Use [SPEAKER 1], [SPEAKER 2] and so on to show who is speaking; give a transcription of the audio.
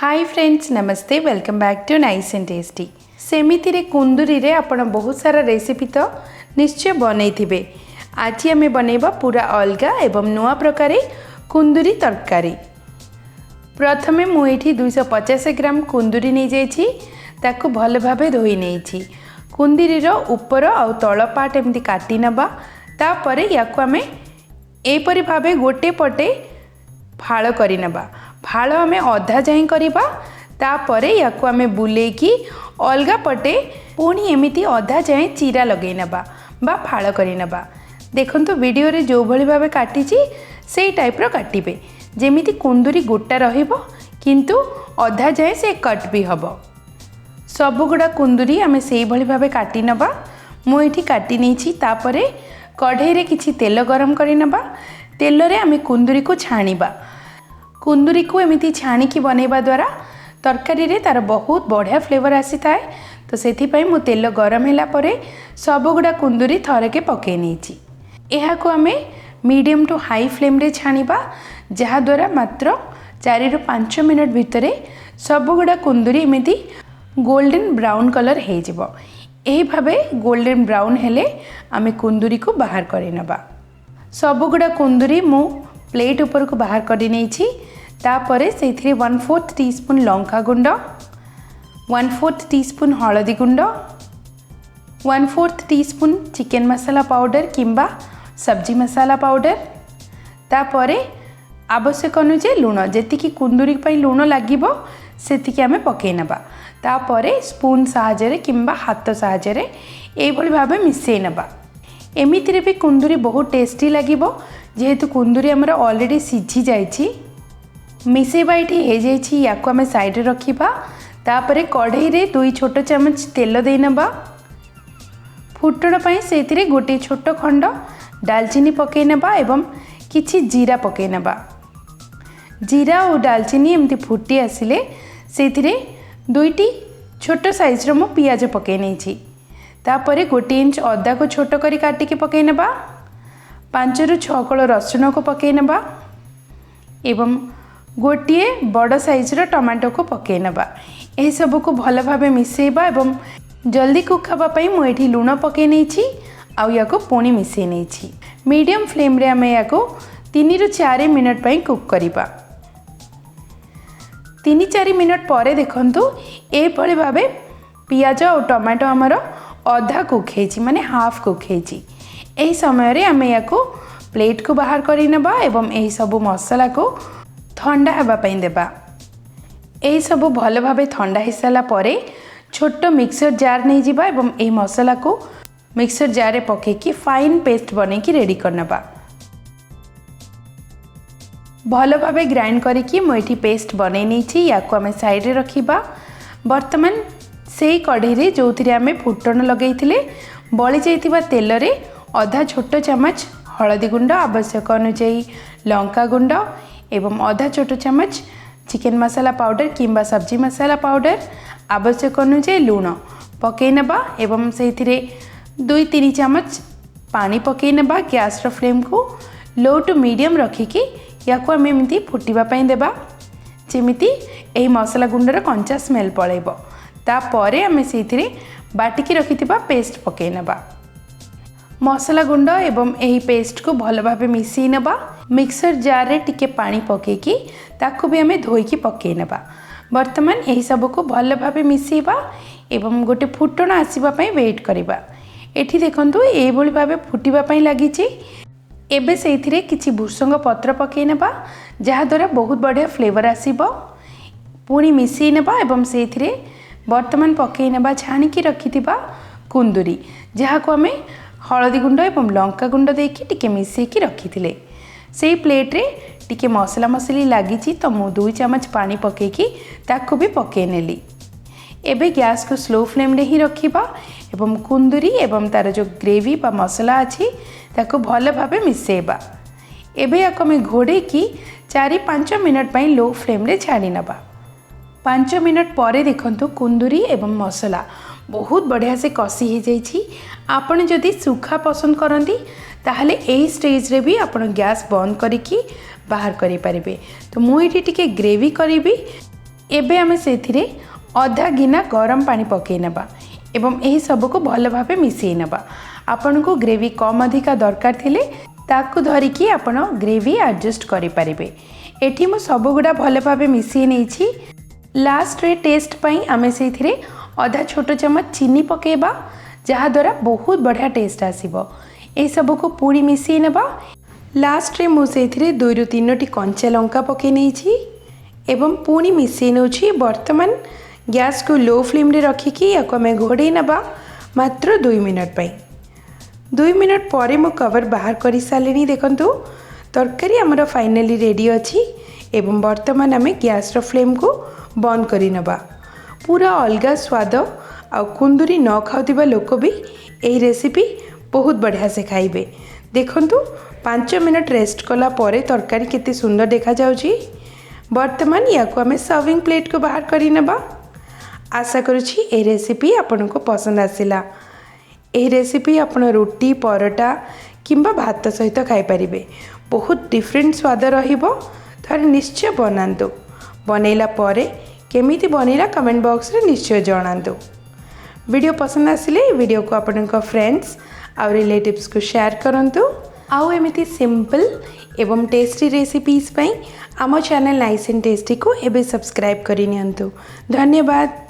[SPEAKER 1] हाय friends नमस्ते welcome back to nice and tasty. सेमिति रे कुंदुरी रे आपण बहुत सारा रेसिपी तो निश्चय बनई थिबे। आज आम बनैबा पूरा अलगा एवं नुआ प्रकार कुंदुरी तरकारी। प्रथमे मुझे 250 ग्राम कुंदुरी नहीं जाइछि, ताकू भल भाबे धोई नहीं। कुंदुरी रो ऊपर आउ तळ पार्ट एमती काटी नबा। तापरे याकू आमे एपरि भाबे गोटे पटे फाळ करि नबा। फाळ आमे अधा जाई करिबा। तापरे याकू आमे बुलेकी अलगा पटे पुणी एमिति अधा जाए चीरा लगै नबा बा फाळ करि नबा। देखंतु वीडियो रे जो भली भाबे काटिची सेई टाइप रो काटिबे, जेमिति कुंदुरी गोटा रहिबो किंतु अधा जाए से कट भी हबो। सब गुड़ा कुंदुरी आमे सेई भली भाबे काटी नबा। मु एठी काटी नेछि। तापरे कढ़ई रे किछि तेल गरम करि नबा। तेल रे आमे कुंदुरी को छाणीबा। कुंदुरी को एमिति छाणीकी बनैबा द्वारा तरकारी रे तार बहुत बढ़िया फ्लेवर आसी थाए। तो सेथिपई मु तेल गरम होला परे सब गुड़ा कुंदुरी थरके पके नेछि। एहा को आमे मीडियम टू हाई फ्लेम रे छाणीबा, जहा द्वारा मात्र 4 ରୁ 5 मिनट भितरे सब गुड़ा कुंदुरी एमिति गोल्डन ब्राउन कलर हे जिवो। एही भाबे गोल्डन ब्राउन हेले आमे कुंदुरी को बाहर करि नबा। सब गुड़ा कुंदुरी मु प्लेट ऊपर को बाहर कर नहीं। तापरे से 1/4 टीस्पून लंका गुंड, 1/4 टीस्पून हलदी गुंड, 1/4 टीस्पून चिकन मसाला पाउडर किंबा सब्जी मसाला पाउडर। तापरे आवश्यक अनुसार लुण, जेतिकी कुंदुरी पई लुण लागिबो सेतिकी आमे पके नबा। तापरे स्पून साहाय्य किंबा हाथ साहाय्य एई भली भाबे मिसई नबा। एमितिरे भी कुंदुरी बहुत टेस्टी लागिबो, जेहेतु कुंदुरी आमर ऑलरेडी सिझी जाइछि। मिसेबा ये हो जाइछि। याकू आमे साइड रे रखिबा। तापरे कढ़ई रे 2 छोट चमच तेल दे नबा। फुटण पई सेतिरे गोटे छोट खंड दालचीनी पके नबा एवं किछि जीरा पके नबा। जीरा और दालचीनी एमती फुटी आसिले सेतिरे 2टी छोट साइज रो मु पियाज पके नेछि। तापरे 1 इंच अदा को छोट करी काटिके पके नबा। 5 ରୁ 6 कळ रसुण को पके नबा एवं गोटे बड़ साइज रो टमाटो को पके नबा। एही सब को भल भाबे मिसेबा एवं जल्दी कुक हबा पई मु एठी लुण पके नेछि आ याको पुणी मिसे नेछि। मीडियम फ्लेम रे आमे याको 3 ରୁ 4 मिनट पई कुक करिबा। 3-4 मिनट परे देखंतु ए भली भाबे पियाज और टमाटो हमर अधा कुक हेछि, माने हाफ कुक हेछि। एही समय रे आमे याको प्लेट को बाहर करि नबा एवं एही सब मसाला को ठंडा हेबा पई देबा। एही सब भल भाबे ठंडा हिसाला परे छोट मिक्सर जार नहीं जिबा एवं एही मसाला को मिक्सर जार रे पके कि फाइन पेस्ट बने की रेडी करनबा। भल भाबे ग्राइंड करी कि मु एठी पेस्ट बनै नेछि। याको आमे साइड रे रखिबा। वर्तमान सेही कढ़ई रे जोथिरे आमे फुटण लगैथिले बळी जाइतिबा तेल रे आधा छोट चमच हलदी गुंड, आवश्यक अनुसार लंका गुंड एवं आधा छोट चमच चिकन मसाला पाउडर किंबा सब्जी मसाला पाउडर, आवश्यक अनुसार लुण पके नबा एवं सेथिरे 2-3 चमच पानी पके नबा। गैस रो फ्लेम को लो टू मीडियम रखिकी याको आमे एमिति फुटिबा पई देबा, जेमिति एही मसाला गुंडर कंचा स्मेल पळेबो। तापरे आमे सेथिरे बाटिकी रखिथिबा पेस्ट पके नबा। मसाला गुंड एवं एही पेस्ट को भल भाबे मिसई नबा। मिक्सर जार रे टिके पानी पकेकी ताकू भी आमे धोईकी पके नबा। वर्तमान एही सब को भल भाबे मिसईबा एवं गोटे फुटण आसीबा पई वेट करिबा। एठी देखंतु एई भली भाबे फुटिबा पई लागिछि। एबे सेथिरे किछि भुसंग पत्र पके नबा, जहा द्वारा बहुत बढ़िया फ्लेवर आसीबो। पुणी मिसई नबा एवं सेथिरे वर्तमान पके नबा छाणीकी रखिथिबा कुंदुरी, जहा को आमे हलदी गुंड एवं लंका गुंड देकी टिके मिसेकी रखिथिले। सेही प्लेट रे टिके मसला मसली लागिछि, तो मु 2 चमच पानी पकेकी ताकू भी पके नेली। एबे गैस को स्लो फ्लेम रे ही रखिबा एवं कुंदुरी एवं तार जो ग्रेवी बा मसला अछि ताकू भल भाबे मिसेबा। एबे याको में घोड़े की 4-5 मिनट पई लो फ्लेम रे छाड़ी नबा। 5 मिनट परे देखंतु कुंदुरी एवं मसला बहुत बढ़िया से कषि हो जाइछि। आपण जदि सुखा पसंद करंती ताहले एही स्टेज रे भी आपण गैस बंद करिकी बाहर करि परिबे। तो मु एठी टिके ग्रेवी करिबी। एबे आमे सेथिरे अधा गिना गरम पानी पकई नबा एवं एही सब को भल भाबे मिसई नबा। आपन को ग्रेवी कम अधिका दरकार थिले ताकू धरिकी आपण ग्रेवी एडजस्ट करि परिबे। एठी मु सब गुडा भल भाबे मिसई नेछि। लास्ट रे टेस्ट पई आमे सेथिरे आधा छोट चम्मच चीनी पकेबा जहा द्वारा बहुत बढ़िया टेस्ट आसीबो। ए सब को पूरी मिसई नबा। लास्ट रे मु सेथिरे 2 रु 3 टी कंचा लंका पके नेछि एवं पूरी मिसई नउछि। वर्तमान गैस को लो फ्लेम रे रखिकी याको हमें घोड़े नबा मात्र 2 मिनट पई। 2 मिनट परे मु कवर बाहर कर सारे। देखंतु तरकारी हमर फाइनली रेडी अछि एवं वर्तमान आमे गैस रो फ्लेम को बंद करि नबा। पूरा अलगा स्वाद आ कुंदुरी न खाउतिबा लोक भी एही रेसिपी बहुत बढ़िया से खाइबे। देखंतु 5 मिनट रेस्ट कला परे तरकारी केते सुंदर देखा जाउची। वर्तमान याको हमें सर्विंग प्लेट को बाहर करि नबा। आशा करुछि ए रेसिपी आपन को पसंद आसिला। ए रेसिपी आपण रोटी परोटा किंबा भात सहित खाई परिबे। बहुत डिफरेंट स्वाद रहिबो। थरे निश्चय बनांतु। बनैला परे केमिति बनैला कमेंट बॉक्स रे निश्चय जणांतु। वीडियो पसंद आसिले वीडियो को आपन को फ्रेंड्स और रिलेटिव्स को शेयर करंतु। आउ एमिति सिंपल एवं टेस्टी रेसिपीज पई आम चैनल नाइस एंड टेस्टी को एबे सब्सक्राइब करि नियंतु। धन्यवाद।